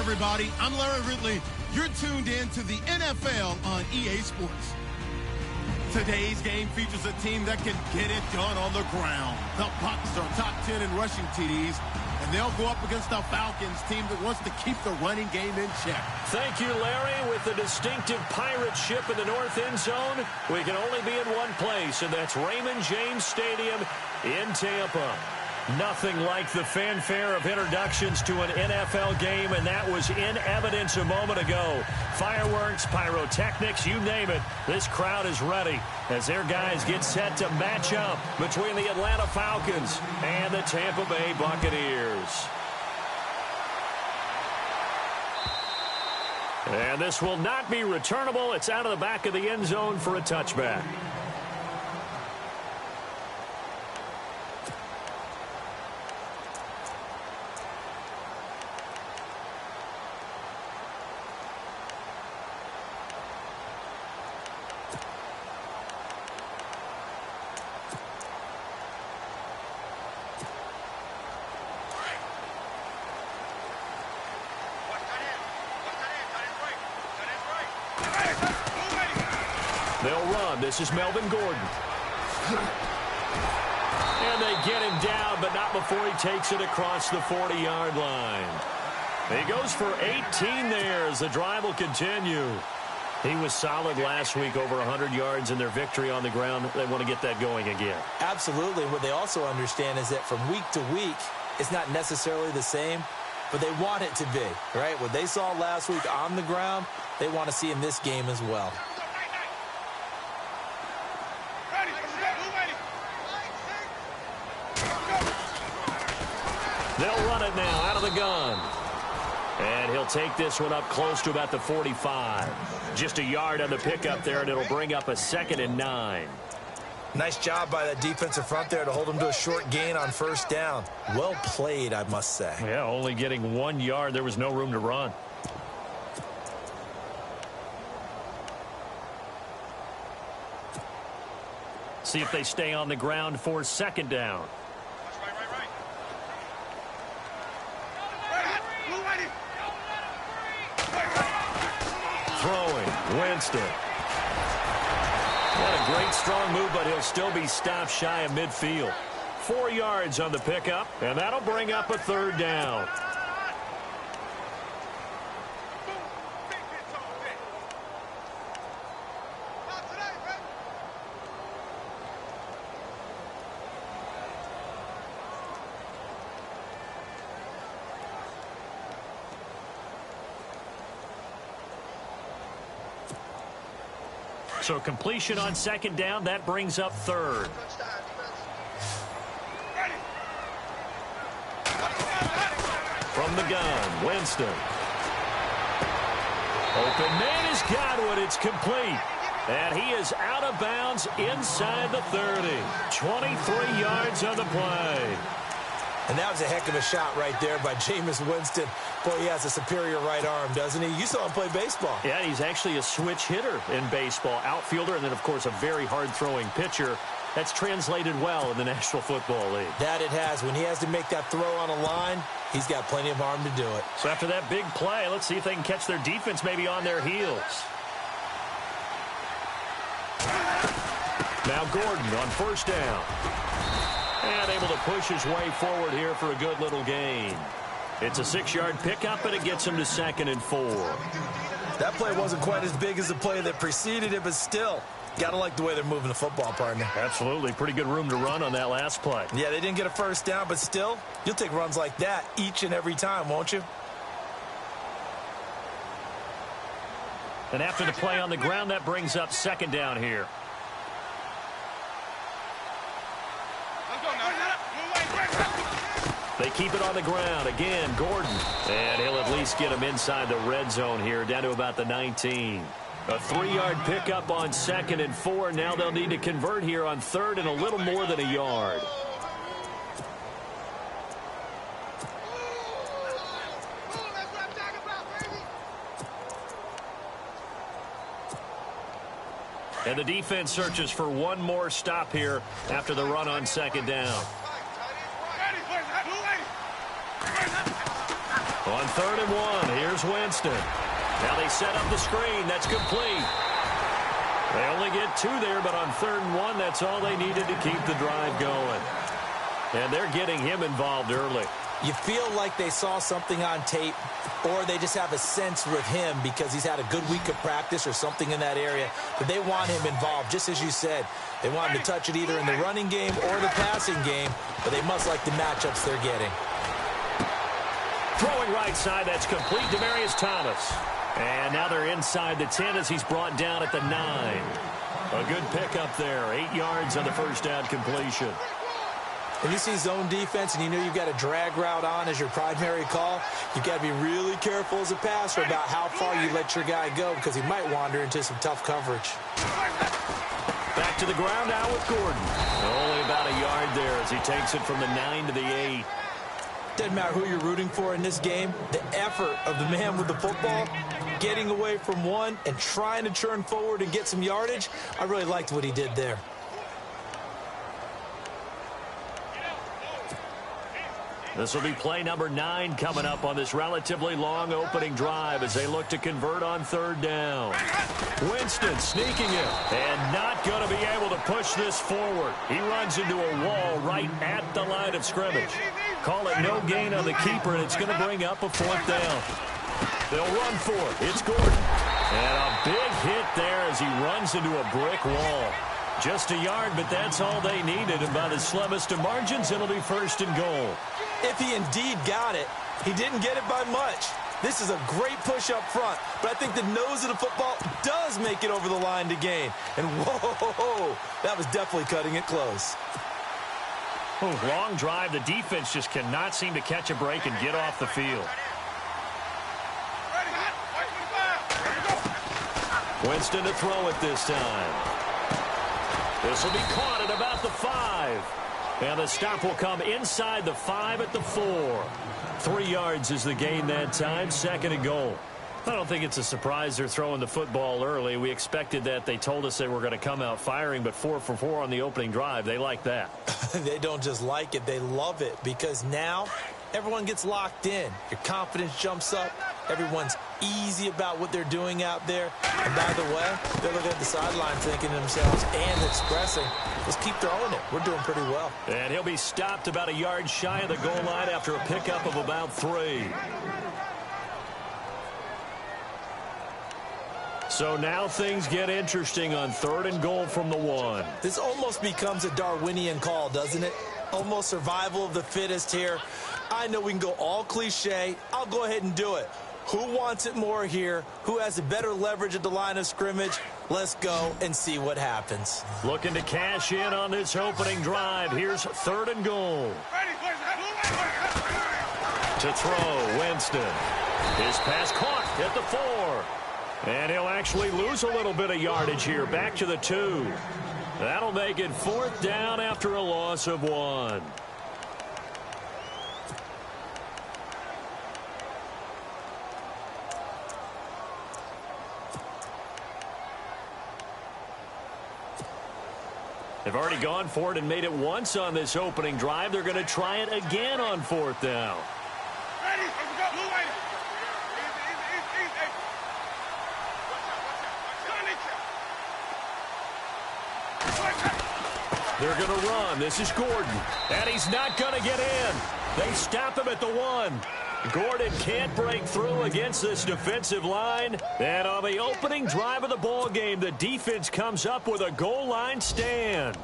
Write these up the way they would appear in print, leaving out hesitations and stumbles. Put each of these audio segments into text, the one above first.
everybody. I'm Larry Ridley. You're tuned in to the NFL on EA Sports. Today's game features a team that can get it done on the ground. The Bucs are top 10 in rushing TDs, and they'll go up against the Falcons team that wants to keep the running game in check. Thank you, Larry. With the distinctive pirate ship in the north end zone, we can only be in one place, and that's Raymond James Stadium in Tampa. Nothing like the fanfare of introductions to an NFL game, and that was in evidence a moment ago. Fireworks, pyrotechnics, you name it. This crowd is ready as their guys get set to match up between the Atlanta Falcons and the Tampa Bay Buccaneers. And this will not be returnable. It's out of the back of the end zone for a touchback. They'll run. This is Melvin Gordon. And they get him down, but not before he takes it across the 40-yard line. He goes for 18 there as the drive will continue. He was solid last week, over 100 yards in their victory on the ground. They want to get that going again. Absolutely. What they also understand is that from week to week, it's not necessarily the same, but they want it to be, right? What they saw last week on the ground, they want to see in this game as well. They'll run it now out of the gun. And he'll take this one up close to about the 45. Just a yard on the pickup there, and it'll bring up a 2nd and 9. Nice job by that defensive front there to hold him to a short gain on first down. Well played, I must say. Yeah, only getting 1 yard. There was no room to run. See if they stay on the ground for 2nd down. Throwing, Winston. What a great strong move, but he'll still be stopped shy of midfield. 4 yards on the pickup, and that'll bring up a 3rd down. So completion on 2nd down, that brings up 3rd. From the gun, Winston. Open man is Godwin. It's complete. And he is out of bounds inside the 30. 23 yards on the play. And that was a heck of a shot right there by Jameis Winston. Boy, he has a superior right arm, doesn't he? You saw him play baseball. Yeah, he's actually a switch hitter in baseball. Outfielder, and then, of course, a very hard-throwing pitcher. That's translated well in the National Football League. That it has. When he has to make that throw on a line, he's got plenty of arm to do it. So after that big play, let's see if they can catch their defense maybe on their heels. Now Gordon on 1st down. And able to push his way forward here for a good little gain. It's a 6-yard pickup, and it gets him to 2nd and 4. That play wasn't quite as big as the play that preceded it, but still, got to like the way they're moving the football, partner. Absolutely. Pretty good room to run on that last play. Yeah, they didn't get a 1st down, but still, you'll take runs like that each and every time, won't you? And after the play on the ground, that brings up 2nd down here. They keep it on the ground. Again, Gordon. And he'll at least get him inside the red zone here, down to about the 19. A 3-yard pickup on 2nd and 4. Now they'll need to convert here on 3rd and a little more than a yard. And the defense searches for one more stop here after the run on 2nd down. On 3rd and 1, here's Winston. Now they set up the screen. That's complete. They only get 2 there, but on 3rd and 1, that's all they needed to keep the drive going. And they're getting him involved early. You feel like they saw something on tape, or they just have a sense with him because he's had a good week of practice or something in that area that they want him involved. Just as you said, they want him to touch it either in the running game or the passing game, but they must like the matchups they're getting. Throwing right side, that's complete. Demaryius Thomas. And now they're inside the 10 as he's brought down at the 9. A good pickup there. 8 yards on the first down completion. When you see zone defense and you know you've got a drag route on as your primary call, you've got to be really careful as a passer about how far you let your guy go because he might wander into some tough coverage. Back to the ground now with Gordon. Only about a yard there as he takes it from the 9 to the 8. Doesn't matter who you're rooting for in this game. The effort of the man with the football, getting away from one and trying to turn forward and get some yardage, I really liked what he did there. This will be play number 9 coming up on this relatively long opening drive as they look to convert on 3rd down. Winston sneaking it and not going to be able to push this forward. He runs into a wall right at the line of scrimmage. Call it no gain on the keeper, and it's going to bring up a 4th down. They'll run for it. It's Gordon. And a big hit there as he runs into a brick wall. Just a yard, but that's all they needed. And by the slimmest of margins, it'll be 1st and goal. If he indeed got it, he didn't get it by much. This is a great push up front, but I think the nose of the football does make it over the line to gain. And whoa, that was definitely cutting it close. Oh, long drive. The defense just cannot seem to catch a break and get off the field. Winston to throw it this time. This will be caught at about the 5. And the stop will come inside the 5 at the 4. 3 yards is the gain that time. 2nd and goal. I don't think it's a surprise they're throwing the football early. We expected that. They told us they were going to come out firing, but 4 for 4 on the opening drive. They like that. They don't just like it. They love it because now everyone gets locked in. Your confidence jumps up. Everyone's easy about what they're doing out there. And by the way, they're looking at the sideline thinking to themselves and expressing, let's keep throwing it. We're doing pretty well. And he'll be stopped about a yard shy of the goal line after a pickup of about 3. So now things get interesting on 3rd and goal from the 1. This almost becomes a Darwinian call, doesn't it? Almost survival of the fittest here. I know we can go all cliche. I'll go ahead and do it. Who wants it more here? Who has a better leverage at the line of scrimmage? Let's go and see what happens. Looking to cash in on this opening drive. Here's 3rd and goal. To throw, Winston. His pass caught at the 4. And he'll actually lose a little bit of yardage here. Back to the 2. That'll make it 4th down after a loss of 1. They've already gone for it and made it once on this opening drive. They're going to try it again on 4th down. They're going to run. This is Gordon. And he's not going to get in. They stop him at the 1. Gordon can't break through against this defensive line. And on the opening drive of the ball game, the defense comes up with a goal line stand.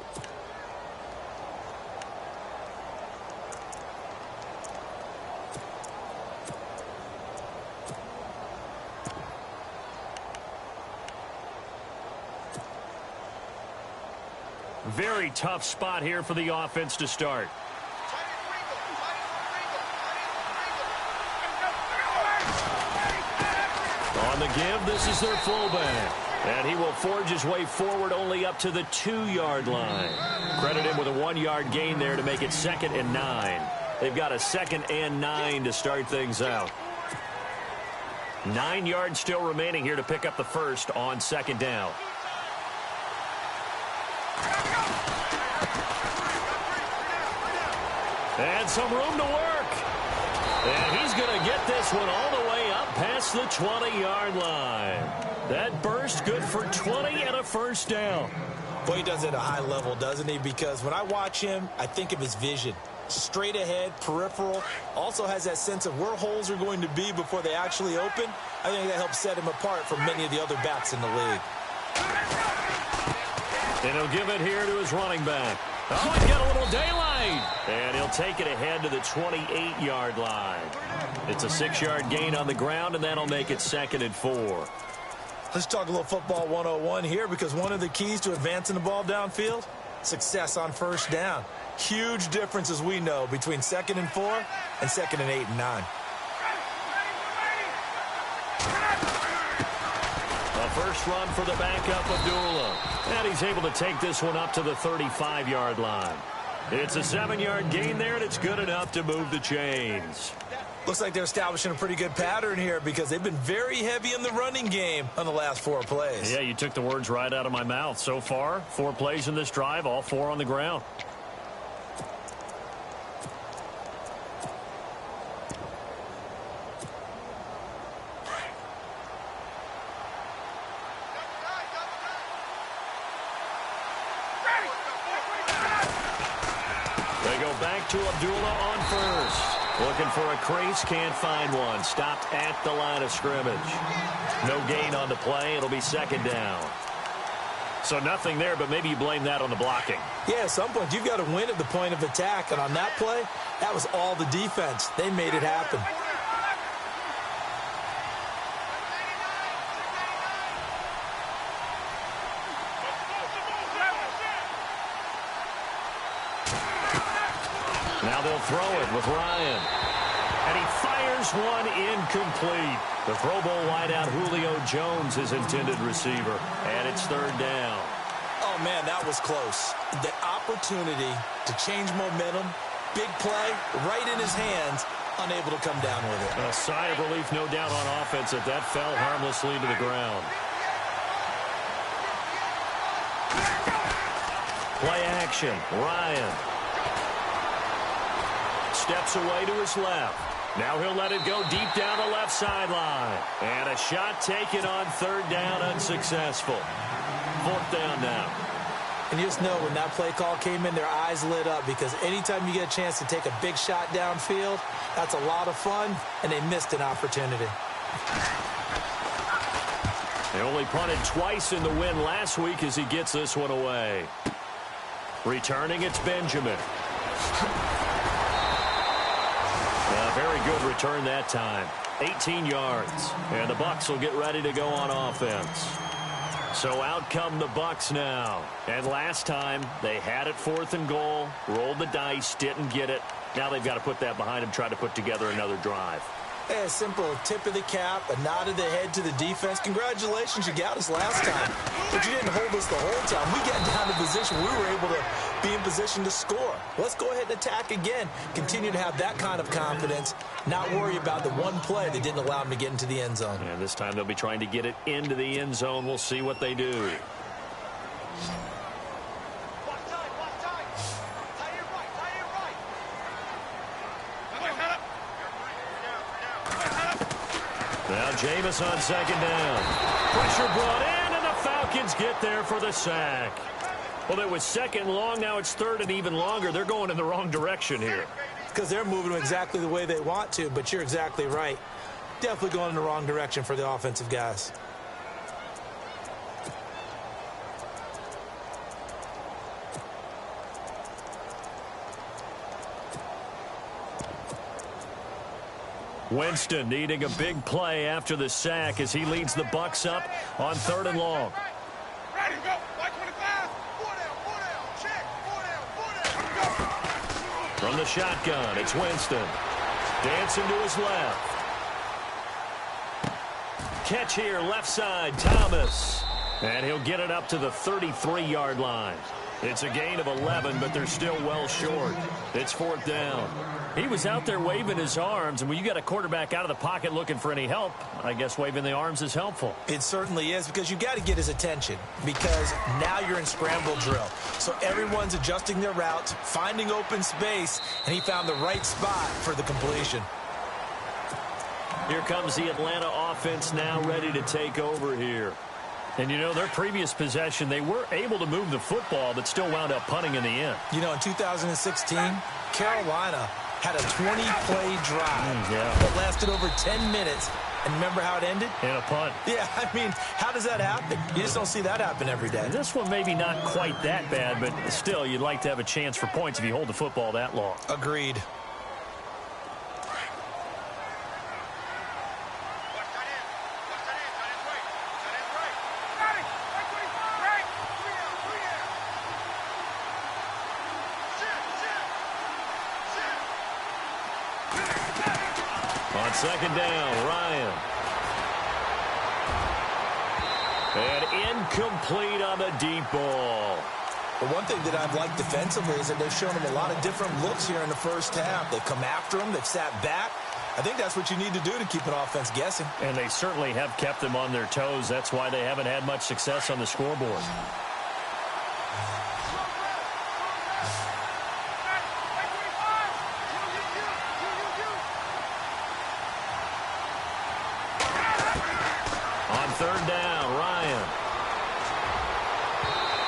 Very tough spot here for the offense to start. On the give, this is their fullback. And he will forge his way forward only up to the 2-yard line. Credit him with a 1-yard gain there to make it 2nd and 9. They've got a 2nd and 9 to start things out. 9 yards still remaining here to pick up the first on 2nd down. And some room to work. And he's going to get this one all the way up past the 20-yard line. That burst good for 20 and a first down. Boy, he does it at a high level, doesn't he? Because when I watch him, I think of his vision. Straight ahead, peripheral. Also has that sense of where holes are going to be before they actually open. I think that helps set him apart from many of the other backs in the league. And he'll give it here to his running back. Oh, he's got a little daylight. And he'll take it ahead to the 28-yard line. It's a 6-yard gain on the ground, and that'll make it 2nd and 4. Let's talk a little football 101 here, because one of the keys to advancing the ball downfield, success on first down. Huge difference, as we know, between 2nd and 4 and 2nd and 8 and 9. A first run for the backup, Abdullah. And he's able to take this one up to the 35-yard line. It's a 7-yard gain there, and it's good enough to move the chains. Looks like they're establishing a pretty good pattern here, because they've been very heavy in the running game on the last 4 plays. Yeah, you took the words right out of my mouth. So far, 4 plays in this drive, all 4 on the ground. They go back to Abdullah on first. Looking for a crease, can't find one. Stopped at the line of scrimmage. No gain on the play. It'll be 2nd down. So nothing there, but maybe you blame that on the blocking. Yeah, at some point, you've got to win at the point of attack. And on that play, that was all the defense. They made it happen. Now they'll throw it with Ryan. And he fires one incomplete. The Pro Bowl wideout Julio Jones is intended receiver. And it's 3rd down. Oh, man, that was close. The opportunity to change momentum, big play, right in his hands, unable to come down with it. A sigh of relief, no doubt, on offense that that fell harmlessly to the ground. Play action. Ryan steps away to his left. Now he'll let it go deep down the left sideline. And a shot taken on 3rd down, unsuccessful. 4th down now. And you just know when that play call came in, their eyes lit up, because anytime you get a chance to take a big shot downfield, that's a lot of fun, and they missed an opportunity. They only punted twice in the win last week as he gets this one away. Returning, it's Benjamin. A very good return that time. 18 yards. And the Bucs will get ready to go on offense. So out come the Bucs now. And last time, they had it 4th and goal, rolled the dice, didn't get it. Now they've got to put that behind them, try to put together another drive. A simple tip of the cap, a nod of the head to the defense. Congratulations, you got us last time. But you didn't hold us the whole time. We got down to position. We were able to be in position to score. Let's go ahead and attack again. Continue to have that kind of confidence. Not worry about the one play that didn't allow them to get into the end zone. And this time they'll be trying to get it into the end zone. We'll see what they do. Now Jameis on 2nd down. Pressure brought in, and the Falcons get there for the sack. Well, it was 2nd long. Now it's 3rd and even longer. They're going in the wrong direction here. Because they're moving exactly the way they want to, but you're exactly right. Definitely going in the wrong direction for the offensive guys. Winston needing a big play after the sack as he leads the Bucs up on 3rd and long. Ready, go. 525. 4 down. Check. 4 down. From the shotgun, it's Winston. Dancing to his left. Catch here, left side, Thomas. And he'll get it up to the 33-yard line. It's a gain of 11, but they're still well short. It's 4th down. He was out there waving his arms, and when you got a quarterback out of the pocket looking for any help, I guess waving the arms is helpful. It certainly is, because you got to get his attention, because now you're in scramble drill. So everyone's adjusting their routes, finding open space, and he found the right spot for the completion. Here comes the Atlanta offense now ready to take over here. And, you know, their previous possession, they were able to move the football, but still wound up punting in the end. You know, in 2016, Carolina had a 20-play drive that lasted over 10 minutes. And remember how it ended? In a punt. Yeah, I mean, how does that happen? You just don't see that happen every day. This one maybe not quite that bad, but still, you'd like to have a chance for points if you hold the football that long. Agreed. On second down, Ryan. And incomplete on the deep ball. The one thing that I've liked defensively is that they've shown them a lot of different looks here in the first half. They've come after them. They've sat back. I think that's what you need to do to keep an offense guessing. And they certainly have kept them on their toes. That's why they haven't had much success on the scoreboard. Third down, Ryan.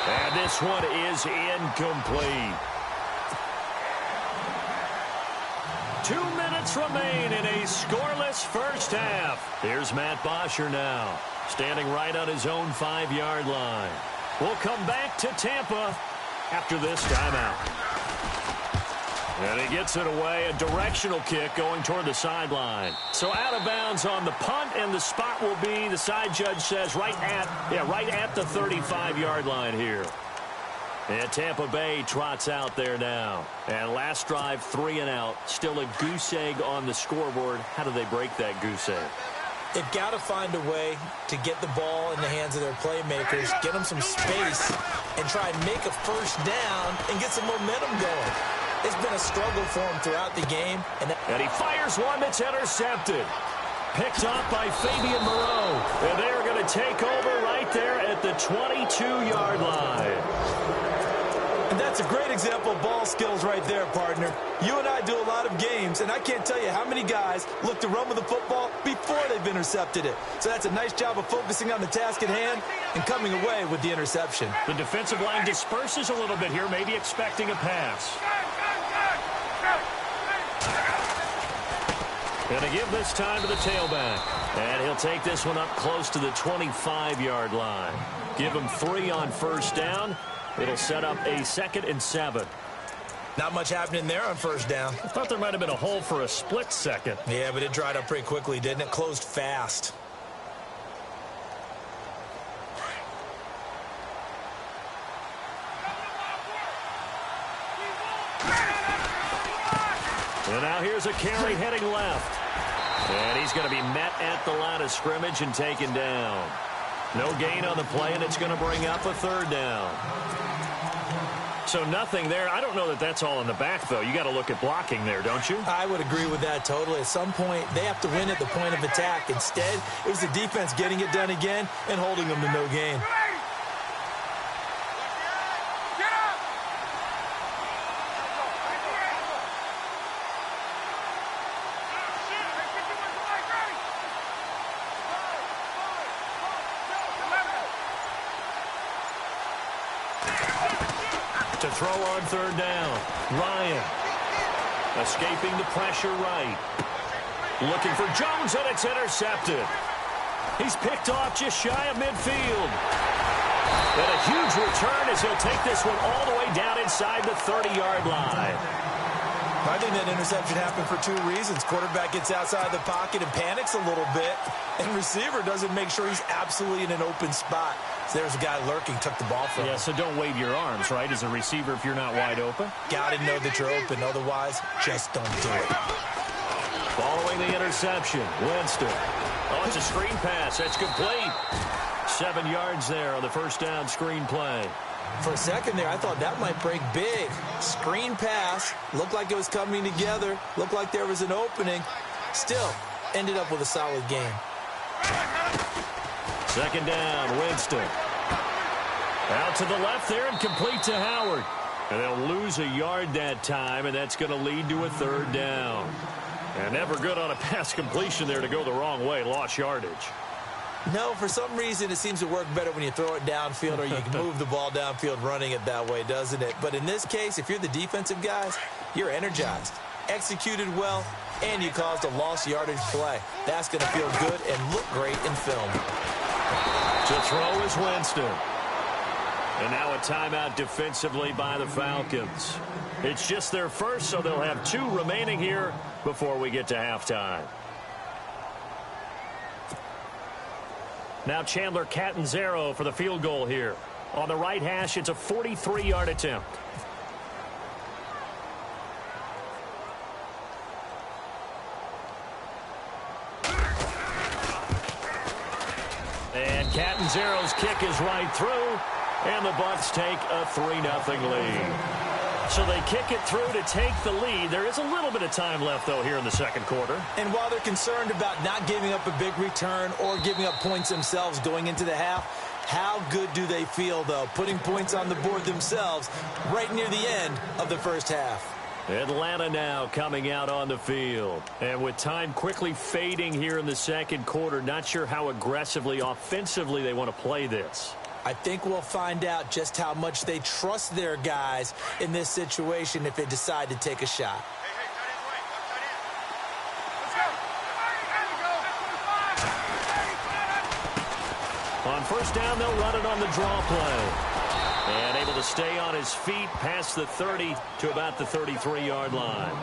And this one is incomplete. 2 minutes remain in a scoreless first half. Here's Matt Bosher now, standing right on his own 5-yard line. We'll come back to Tampa after this timeout. And he gets it away, a directional kick going toward the sideline. So out of bounds on the punt, and the spot will be, the side judge says, right at the 35-yard line here. And Tampa Bay trots out there now. And last drive, 3 and out. Still a goose egg on the scoreboard. How do they break that goose egg? They've got to find a way to get the ball in the hands of their playmakers, get them some space, and try and make a first down and get some momentum going. It's been a struggle for him throughout the game. And he fires one that's intercepted. Picked up by Fabian Moreau. And they're going to take over right there at the 22-yard line. And that's a great example of ball skills right there, partner. You and I do a lot of games, and I can't tell you how many guys look to run with the football before they've intercepted it. So that's a nice job of focusing on the task at hand and coming away with the interception. The defensive line disperses a little bit here, maybe expecting a pass. Going to give this time to the tailback. And he'll take this one up close to the 25-yard line. Give him 3 on first down. It'll set up a 2nd and 7. Not much happening there on first down. I thought there might have been a hole for a split second. Yeah, but it dried up pretty quickly, didn't it? Closed fast. And now here's a carry heading left. And he's going to be met at the line of scrimmage and taken down. No gain on the play, and it's going to bring up a 3rd down. So nothing there. I don't know that that's all in the back, though. You got to look at blocking there, don't you? I would agree with that totally. At some point, they have to win at the point of attack. Instead, it was the defense getting it done again and holding them to no gain. To throw on 3rd down. Ryan escaping the pressure right. Looking for Jones, and it's intercepted. He's picked off just shy of midfield. And a huge return as he'll take this one all the way down inside the 30-yard line. I think that interception happened for 2 reasons. Quarterback gets outside the pocket and panics a little bit, and receiver doesn't make sure he's absolutely in an open spot. So there's a guy lurking, took the ball from him. Yeah, so don't wave your arms, right, as a receiver if you're not wide open. Got to know that you're open. Otherwise, just don't do it. Following the interception, Winston. Oh, it's a screen pass. That's complete. 7 yards there on the first down screen play. For a second there, I thought that might break big. Screen pass. Looked like it was coming together. Looked like there was an opening. Still, ended up with a solid game. 2nd down, Winston. Out to the left there and complete to Howard. And they'll lose a yard that time, and that's going to lead to a 3rd down. And never good on a pass completion there to go the wrong way. Lost yardage. No, for some reason, it seems to work better when you throw it downfield or you can move the ball downfield running it that way, doesn't it? But in this case, if you're the defensive guys, you're energized, executed well, and you caused a lost yardage play. That's going to feel good and look great in film. To throw is Winston. And now a timeout defensively by the Falcons. It's just their first, so they'll have 2 remaining here before we get to halftime. Now Chandler Catanzaro for the field goal here. On the right hash, it's a 43-yard attempt. And Catanzaro's kick is right through, and the Bucs take a 3-0 lead. So they kick it through to take the lead. There is a little bit of time left, though, here in the second quarter. And while they're concerned about not giving up a big return or giving up points themselves going into the half, how good do they feel, though, putting points on the board themselves right near the end of the first half? Atlanta now coming out on the field. And with time quickly fading here in the second quarter, not sure how aggressively, offensively they want to play this. I think we'll find out just how much they trust their guys in this situation if they decide to take a shot. On first down, they'll run it on the draw play. And able to stay on his feet past the 30 to about the 33-yard line.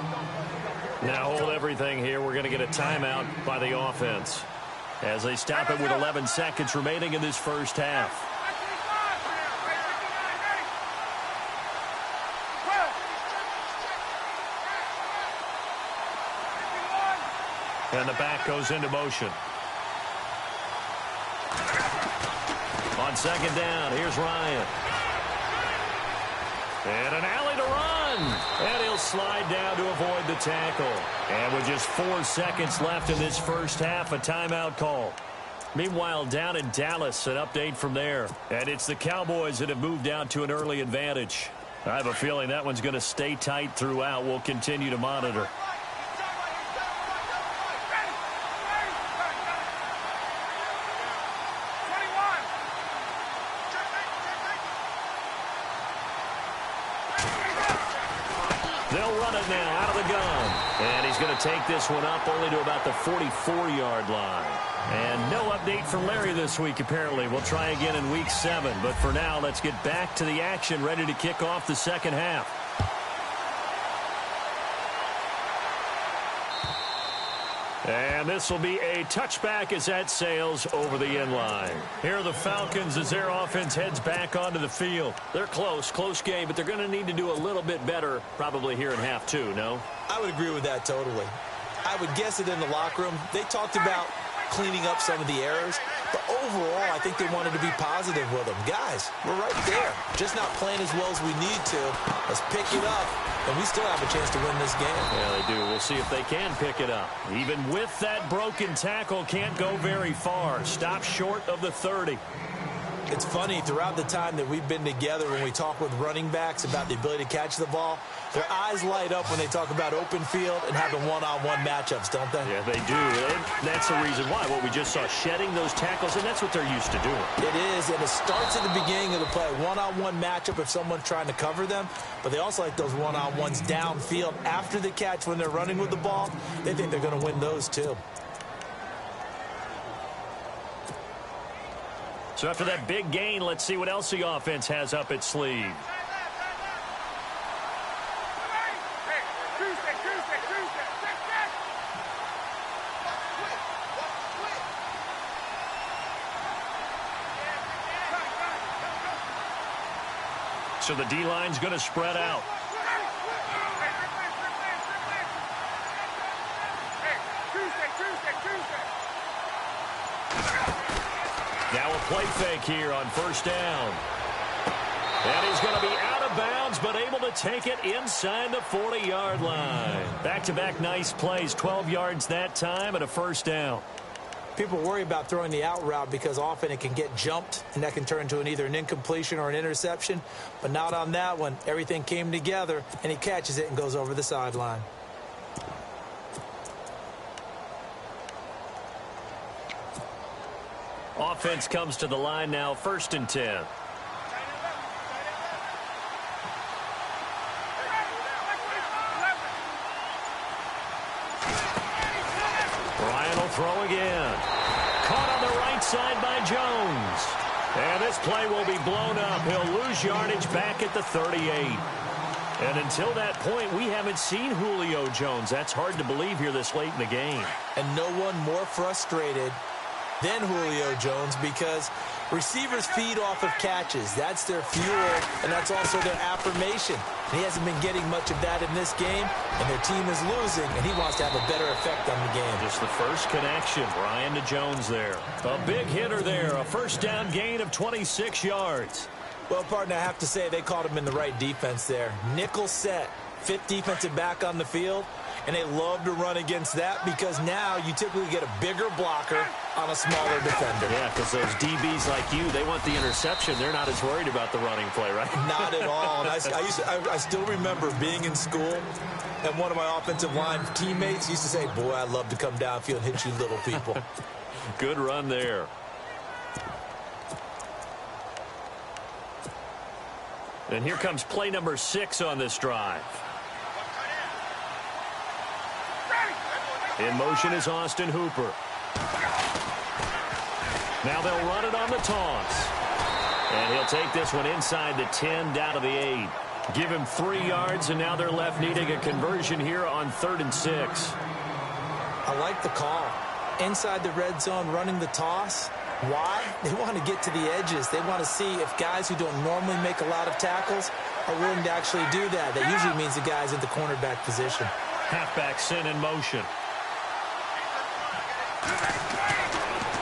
Now hold everything here. We're going to get a timeout by the offense as they stop it with 11 seconds remaining in this first half. And the back goes into motion. On second down, here's Ryan. And an alley to run. And he'll slide down to avoid the tackle. And with just 4 seconds left in this first half, a timeout call. Meanwhile, down in Dallas, an update from there. And it's the Cowboys that have moved out to an early advantage. I have a feeling that one's going to stay tight throughout. We'll continue to monitor. They'll run it now out of the gun. And he's going to take this one up only to about the 44-yard line. And no update from Larry this week, apparently. We'll try again in Week 7. But for now, let's get back to the action, ready to kick off the second half. And this will be a touchback as that sails over the end line. Here are the Falcons as their offense heads back onto the field. They're close game, but they're going to need to do a little bit better probably here in half 2, no? I would agree with that totally. I would guess that in the locker room, they talked about cleaning up some of the errors. But overall, I think they wanted to be positive with them. Guys, we're right there. Just not playing as well as we need to. Let's pick it up, and we still have a chance to win this game. Yeah, they do. We'll see if they can pick it up. Even with that broken tackle, can't go very far. Stop short of the 30. It's funny, throughout the time that we've been together, when we talk with running backs about the ability to catch the ball, their eyes light up when they talk about open field and having one-on-one matchups, don't they? Yeah, they do. And that's the reason why. What we just saw, shedding those tackles, and that's what they're used to doing. It is, and it starts at the beginning of the play. One-on-one matchup if someone's trying to cover them, but they also like those one-on-ones downfield after the catch when they're running with the ball. They think they're going to win those, too. So after that big gain, let's see what else the offense has up its sleeve. So the D-line's going to spread out. Now a play fake here on first down. And he's going to be out of bounds, but able to take it inside the 40-yard line. Back-to-back nice plays, 12 yards that time and a first down. People worry about throwing the out route because often it can get jumped, and that can turn into either an incompletion or an interception. But not on that one. Everything came together, and he catches it and goes over the sideline. Offense comes to the line now, 1st and 10. Ryan will throw again. Caught on the right side by Jones. And this play will be blown up. He'll lose yardage back at the 38. And until that point, we haven't seen Julio Jones. That's hard to believe here this late in the game. And no one more frustrated than Julio Jones because receivers feed off of catches. That's their fuel, and that's also their affirmation. And he hasn't been getting much of that in this game, and their team is losing, and he wants to have a better effect on the game. Just the first connection, Ryan to Jones there. A big hitter there, a first down gain of 26 yards. Well, partner, I have to say they called him in the right defense there. Nickel set, 5th defensive back on the field, and they love to run against that because now you typically get a bigger blocker on a smaller defender. Yeah, because those DBs like you, they want the interception. They're not as worried about the running play, right? Not at all. And I still remember being in school, and one of my offensive line teammates used to say, boy, I love to come downfield and hit you little people. Good run there. And here comes play number 6 on this drive. In motion is Austin Hooper. Now they'll run it on the toss. And he'll take this one inside the 10, down to the 8. Give him 3 yards, and now they're left needing a conversion here on 3rd and 6. I like the call. Inside the red zone, running the toss. Why? They want to get to the edges. They want to see if guys who don't normally make a lot of tackles are willing to actually do that. That usually means the guy's in the cornerback position. Halfback sent in motion.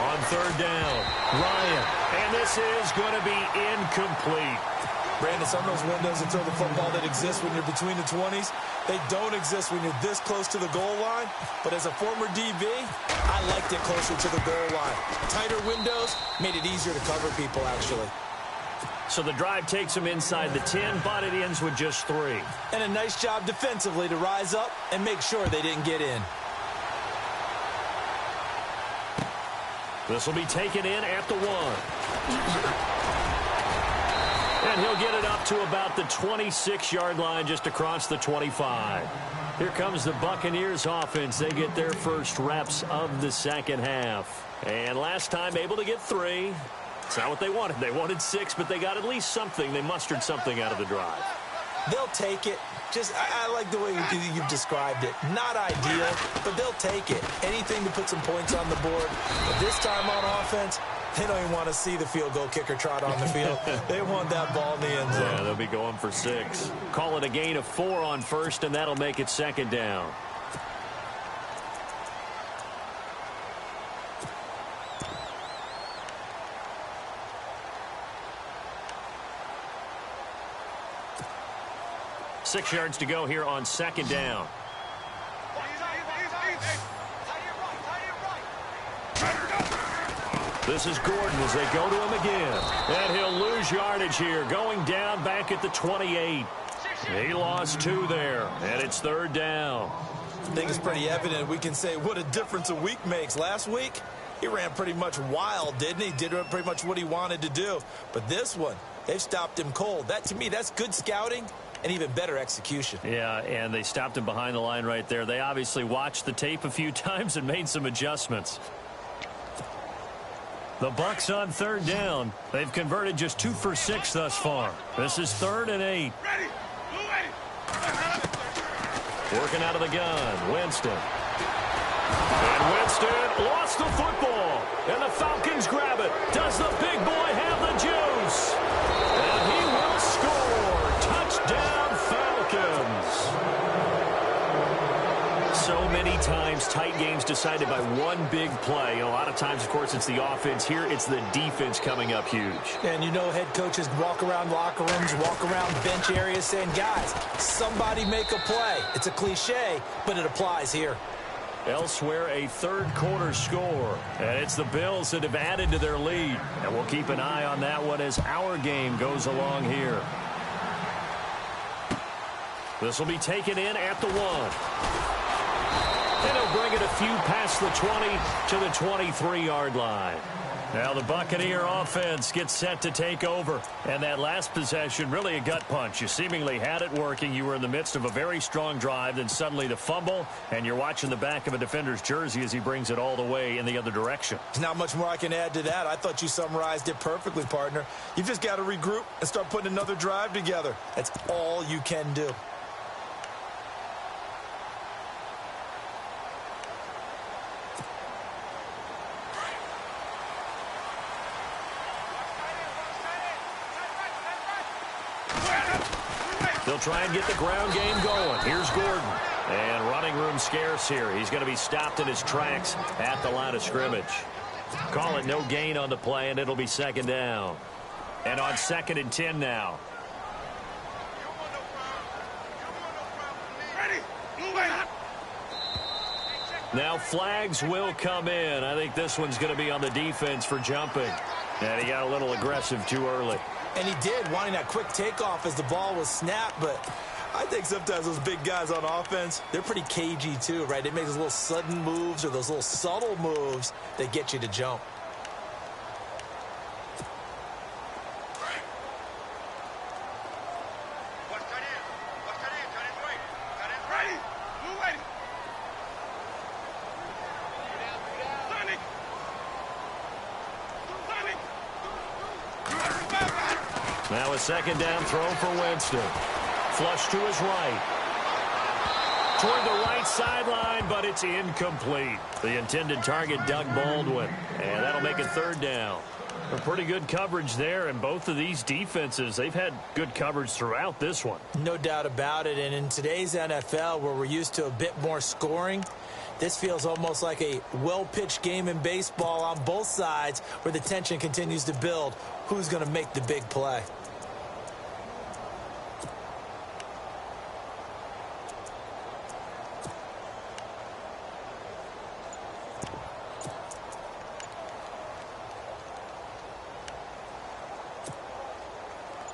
On 3rd down, Ryan. And this is going to be incomplete. Brandon, some of those windows to throw the football that exist when you're between the 20s, they don't exist when you're this close to the goal line. But as a former DB, I liked it closer to the goal line. Tighter windows made it easier to cover people, actually. So the drive takes him inside the 10, but it ends with just 3. And a nice job defensively to rise up and make sure they didn't get in. This will be taken in at the 1. And he'll get it up to about the 26-yard line, just across the 25. Here comes the Buccaneers offense. They get their first reps of the second half. And last time able to get 3. It's not what they wanted. They wanted 6, but they got at least something. They mustered something out of the drive. They'll take it. I like the way you've described it. Not ideal, but they'll take it. Anything to put some points on the board. But this time on offense, they don't even want to see the field goal kicker trot on the field. They want that ball in the end zone. Yeah, they'll be going for 6. Call it a gain of 4 on 1st, and that'll make it 2nd down. Six yards to go here on 2nd down. This is Gordon as they go to him again. And he'll lose yardage here, going down back at the 28. He lost 2 there, and it's 3rd down. I think it's pretty evident. We can say what a difference a week makes. Last week, he ran pretty much wild, didn't he? Did pretty much what he wanted to do. But this one, they've stopped him cold. That, to me, that's good scouting and even better execution. Yeah, and they stopped him behind the line right there. They obviously watched the tape a few times and made some adjustments. The Bucs on 3rd down. They've converted just 2 for 6 thus far. This is 3rd and 8. Working out of the gun, Winston. And Winston lost the football. And the Falcons grab it. Does the big boy have the juice? And he will score. Touchdown, Falcons. So many times, tight games decided by one big play. A lot of times, of course, it's the offense. Here, it's the defense coming up huge. And you know head coaches walk around locker rooms, walk around bench areas saying, guys, somebody make a play. It's a cliche, but it applies here. Elsewhere, a 3rd quarter score. And it's the Bills that have added to their lead. And we'll keep an eye on that one as our game goes along here. This will be taken in at the 1. And he'll bring it a few past the 20 to the 23-yard line. Now the Buccaneer offense gets set to take over. And that last possession, really a gut punch. You seemingly had it working. You were in the midst of a very strong drive. Then suddenly the fumble. And you're watching the back of a defender's jersey as he brings it all the way in the other direction. Not much more I can add to that. I thought you summarized it perfectly, partner. You've just got to regroup and start putting another drive together. That's all you can do. They'll try and get the ground game going. Here's Gordon. And running room scarce here. He's going to be stopped in his tracks at the line of scrimmage. Call it no gain on the play, and it'll be second down. And on 2nd and 10 now. Now flags will come in. I think this one's going to be on the defense for jumping. And he got a little aggressive too early. And he did, wanting that quick takeoff as the ball was snapped. But I think sometimes those big guys on offense, they're pretty cagey too, right? They make those little sudden moves or those little subtle moves that get you to jump. Now a second down throw for Winston. Flush to his right. Toward the right sideline, but it's incomplete. The intended target, Doug Baldwin. And that'll make it third down. A pretty good coverage there, and both of these defenses, they've had good coverage throughout this one. No doubt about it, and in today's NFL, where we're used to a bit more scoring, this feels almost like a well-pitched game in baseball on both sides where the tension continues to build. Who's going to make the big play?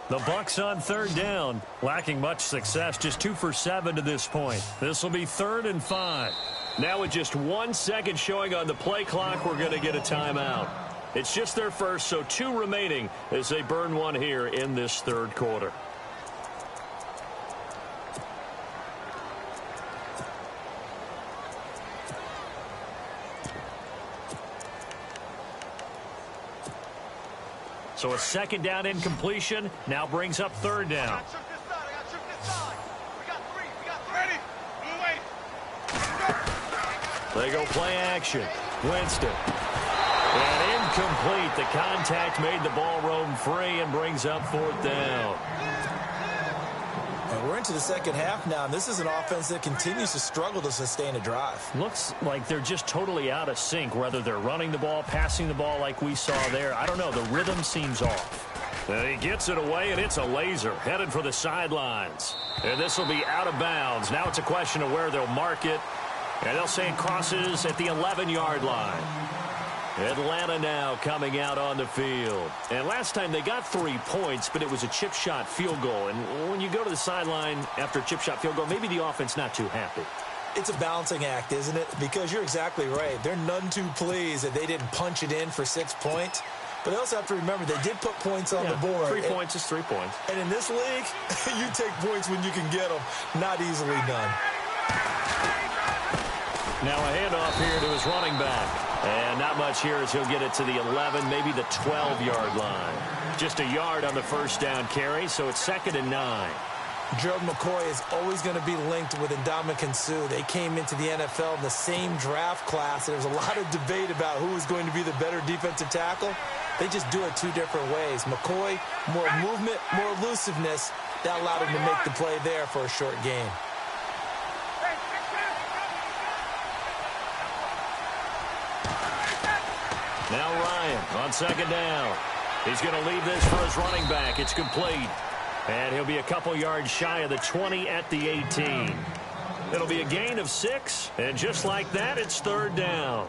The Bucs on third down, lacking much success, just 2 for 7 to this point. This will be 3rd and 5. Now with just 1 second showing on the play clock, we're going to get a timeout. It's just their first, so 2 remaining as they burn one here in this third quarter. So a second down incompletion now brings up third down. They go play action. Winston. And incomplete. The contact made the ball roam free and brings up 4th down. And we're into the second half now, and this is an offense that continues to struggle to sustain a drive. Looks like they're just totally out of sync, whether they're running the ball, passing the ball like we saw there. I don't know. The rhythm seems off. And he gets it away, and it's a laser headed for the sidelines. And this will be out of bounds. Now it's a question of where they'll mark it. And they'll say it crosses at the 11-yard line. Atlanta now coming out on the field. And last time they got 3 points, but it was a chip shot field goal. And when you go to the sideline after a chip shot field goal, maybe the offense not too happy. It's a balancing act, isn't it? Because you're exactly right. They're none too pleased that they didn't punch it in for 6 points. But they also have to remember they did put points on the board. 3 points is 3 points. And in this league, you take points when you can get them. Not easily done. Now a handoff here to his running back. And not much here as he'll get it to the 11, maybe the 12-yard line. Just a yard on the first down carry, so it's 2nd and 9. Gerald McCoy is always going to be linked with Ndamukong Suh. They came into the NFL in the same draft class. There's a lot of debate about who is going to be the better defensive tackle. They just do it 2 different ways. McCoy, more movement, more elusiveness. That allowed him to make the play there for a short gain. Now Ryan on 2nd down. He's going to leave this for his running back. It's complete. And he'll be a couple yards shy of the 20 at the 18. It'll be a gain of 6. And just like that, it's 3rd down.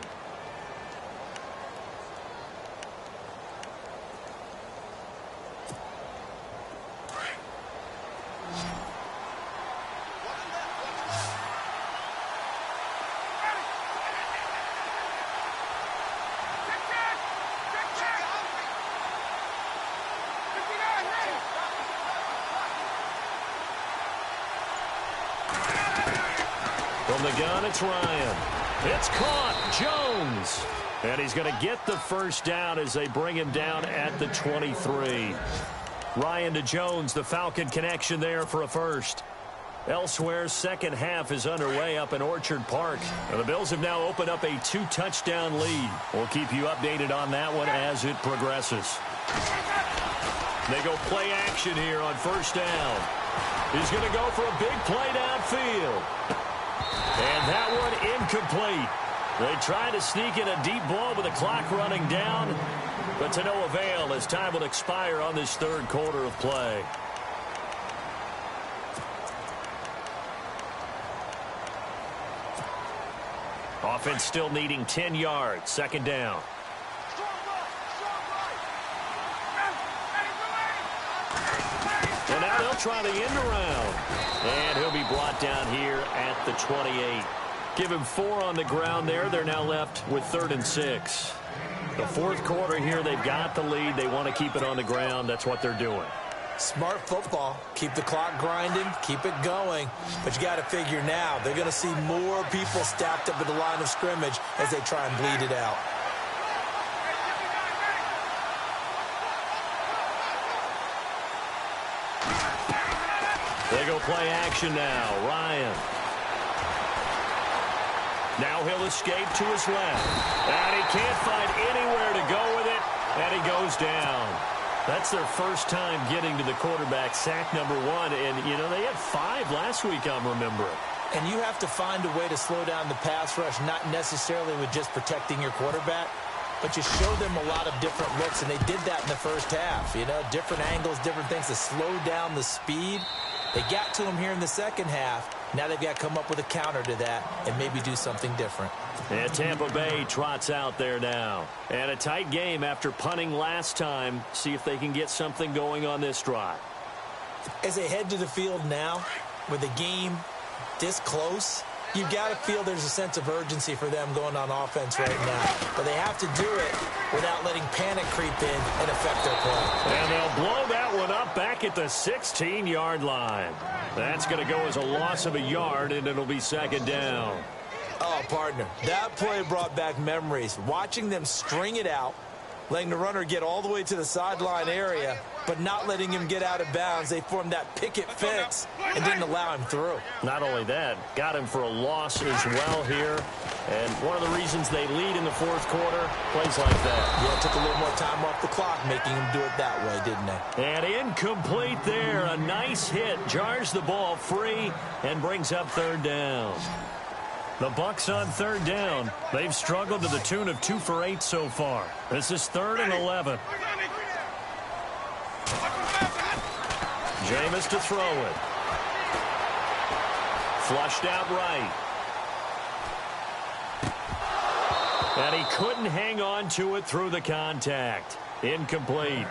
From the gun, it's Ryan. It's caught. Jones. And he's going to get the first down as they bring him down at the 23. Ryan to Jones, the Falcon connection there for a first. Elsewhere, second half is underway up in Orchard Park. And the Bills have now opened up a 2-touchdown lead. We'll keep you updated on that one as it progresses. They go play action here on first down. He's going to go for a big play downfield. And that one incomplete. They try to sneak in a deep ball with the clock running down, but to no avail as time will expire on this third quarter of play. Offense still needing 10 yards. Second down. And now they'll try the end around. And he'll be brought down here at the 28. Give him 4 on the ground there. They're now left with 3rd and 6. The fourth quarter here, they've got the lead. They want to keep it on the ground. That's what they're doing. Smart football. Keep the clock grinding. Keep it going. But you got to figure now, they're going to see more people stacked up at the line of scrimmage as they try and bleed it out. They go play action now. Ryan. Now he'll escape to his left. And he can't find anywhere to go with it. And he goes down. That's their first time getting to the quarterback, sack number 1. And, you know, they had 5 last week, I'm remembering. And you have to find a way to slow down the pass rush, not necessarily with just protecting your quarterback, but you show them a lot of different looks, and they did that in the first half. You know, different angles, different things to slow down the speed. They got to him here in the second half. Now they've got to come up with a counter to that and maybe do something different. And Tampa Bay trots out there now. And a tight game after punting last time. See if they can get something going on this drive. As they head to the field now, with the game this close, you've got to feel there's a sense of urgency for them going on offense right now. But they have to do it without letting panic creep in and affect their play. And they'll blow that one up back at the 16-yard line. That's going to go as a loss of a yard, and it'll be second down. Oh, partner, that play brought back memories. Watching them string it out, letting the runner get all the way to the sideline area, but not letting him get out of bounds. They formed that picket fence and didn't allow him through. Not only that, got him for a loss as well here. And one of the reasons they lead in the fourth quarter, plays like that. Yeah, it took a little more time off the clock, making him do it that way, didn't they? And incomplete there. A nice hit. Jars the ball free and brings up third down. The Bucs on third down. They've struggled to the tune of 2 for 8 so far. This is 3rd and 11. Jameis to throw it. Flushed out right. And he couldn't hang on to it through the contact. Incomplete.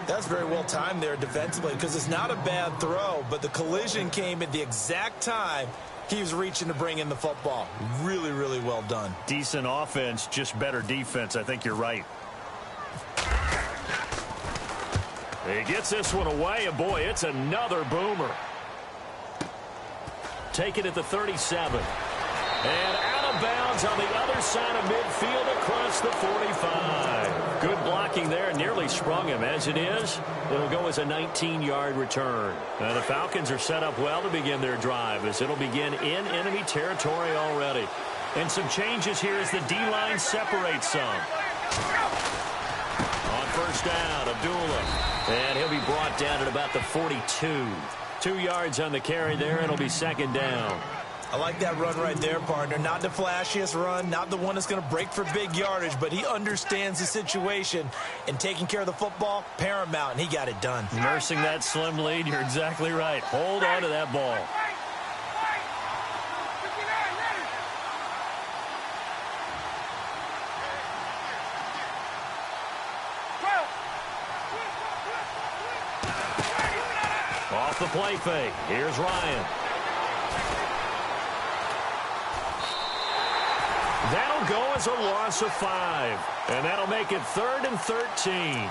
That's very well timed there defensively, because it's not a bad throw, but the collision came at the exact time he was reaching to bring in the football. Really, really well done. Decent offense, just better defense. I think you're right. He gets this one away, and boy, it's another boomer. Take it at the 37. And out of bounds on the other side of midfield across the 45. Good blocking there, nearly sprung him. As it is, it'll go as a 19-yard return. The Falcons are set up well to begin their drive, as it'll begin in enemy territory already. And some changes here as the D-line separates some. On first down, Abdullah. And he'll be brought down at about the 42. 2 yards on the carry there, and it'll be second down. I like that run right there, partner. Not the flashiest run, not the one that's going to break for big yardage, but he understands the situation, and taking care of the football, paramount, and he got it done. Nursing that slim lead, you're exactly right. Hold on to that ball. Off the play fake. Here's Ryan. That'll go as a loss of 5. And that'll make it 3rd and 13.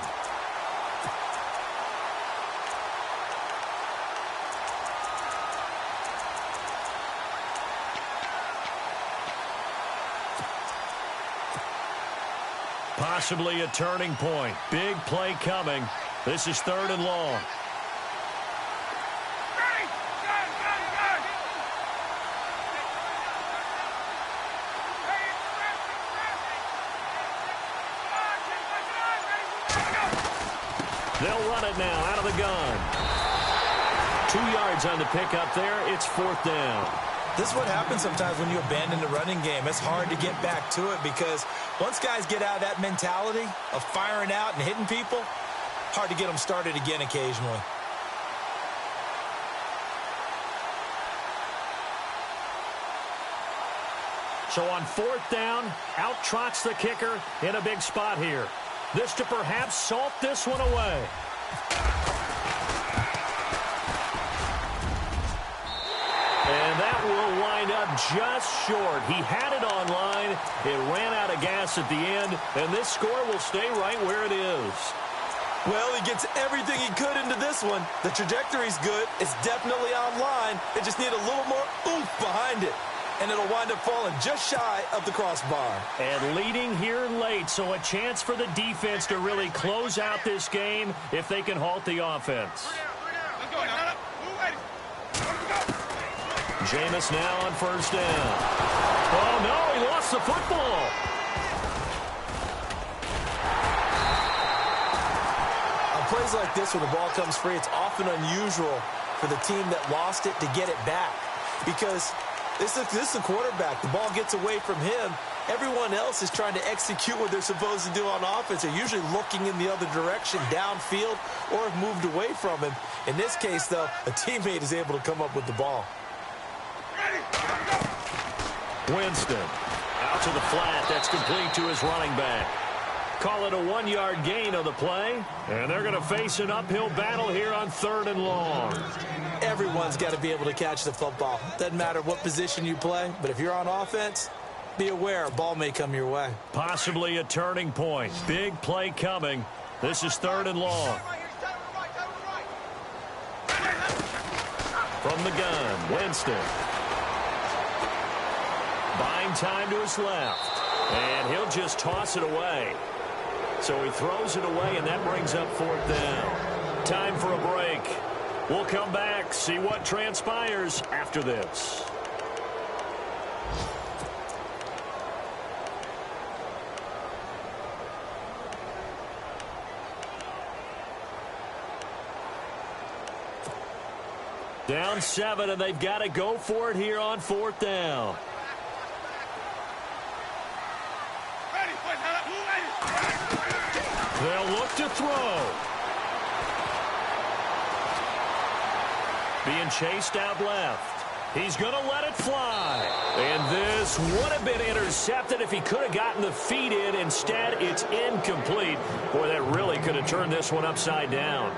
Possibly a turning point. Big play coming. This is 3rd and long. They'll run it now out of the gun. 2 yards on the pickup there. It's 4th down. This is what happens sometimes when you abandon the running game. It's hard to get back to it because once guys get out of that mentality of firing out and hitting people, hard to get them started again occasionally. So on 4th down, out trots the kicker in a big spot here. This to perhaps salt this one away. And that will wind up just short. He had it on line. It ran out of gas at the end, and this score will stay right where it is. Well, he gets everything he could into this one. The trajectory's good. It's definitely on line. It just needs a little more oomph behind it. And it'll wind up falling just shy of the crossbar. And leading here late, so a chance for the defense to really close out this game if they can halt the offense. Jameis now on 1st down. Oh, no, he lost the football. On plays like this where the ball comes free, it's often unusual for the team that lost it to get it back because this is the quarterback. The ball gets away from him. Everyone else is trying to execute what they're supposed to do on offense. They're usually looking in the other direction, downfield, or have moved away from him. In this case, though, a teammate is able to come up with the ball. Winston out to the flat. That's complete to his running back. Call it a 1-yard gain on the play. And they're going to face an uphill battle here on 3rd and long. Everyone's got to be able to catch the football. Doesn't matter what position you play, but if you're on offense, be aware a ball may come your way. Possibly a turning point. Big play coming. This is 3rd and long. From the gun, Winston. Buying time to his left. And he'll just toss it away. So he throws it away, and that brings up 4th down. Time for a break. We'll come back, see what transpires after this. Down 7, and they've got to go for it here on 4th down. They'll look to throw. Being chased out left. He's going to let it fly. And this would have been intercepted if he could have gotten the feet in. Instead, it's incomplete. Boy, that really could have turned this one upside down.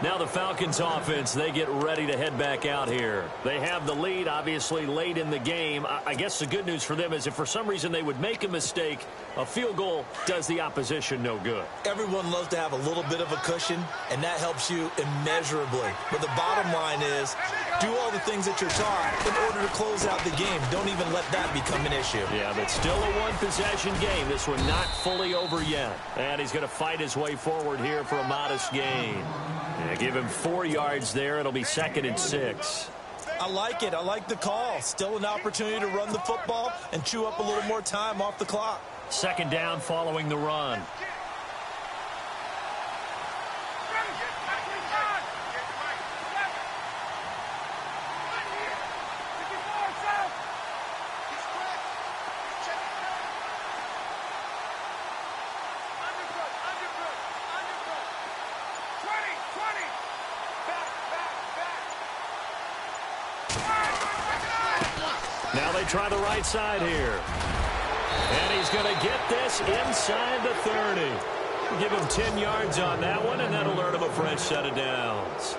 Now the Falcons offense, they get ready to head back out here. They have the lead, obviously, late in the game. I guess the good news for them is if for some reason they would make a mistake, a field goal does the opposition no good. Everyone loves to have a little bit of a cushion, and that helps you immeasurably. But the bottom line is, do all the things that you're taught in order to close out the game. Don't even let that become an issue. Yeah, but still a one-possession game. This one not fully over yet. And he's going to fight his way forward here for a modest gain. Yeah, give him 4 yards there. It'll be 2nd and 6. I like it. I like the call. Still an opportunity to run the football and chew up a little more time off the clock. 2nd down following the run. Now they try the right side here. And he's going to get this inside the 30. Give him 10 yards on that one, and that'll earn him a fresh set of downs.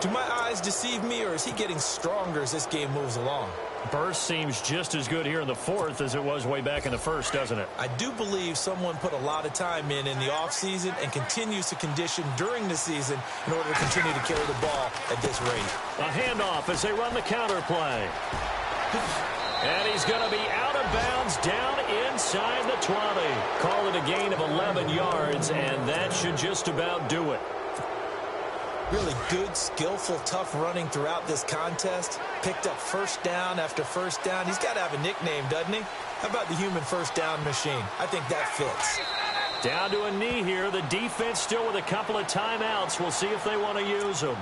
Do my eyes deceive me, or is he getting stronger as this game moves along? Burst seems just as good here in the 4th as it was way back in the 1st, doesn't it? I do believe someone put a lot of time in the offseason and continues to condition during the season in order to continue to carry the ball at this rate. A handoff as they run the counter play. And he's going to be out of bounds down inside inside the 20. Call it a gain of 11 yards, and that should just about do it. Really good, skillful, tough running throughout this contest. Picked up first down after first down. He's got to have a nickname, doesn't he? How about the human first down machine? I think that fits. Down to a knee here. The defense still with a couple of timeouts. We'll see if they want to use them.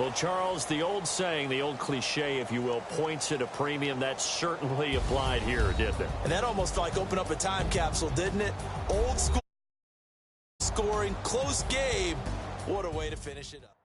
Well, Charles, the old saying, the old cliche, if you will, points at a premium. That certainly applied here, didn't it? And that almost like opened up a time capsule, didn't it? Old school scoring, close game. What a way to finish it up.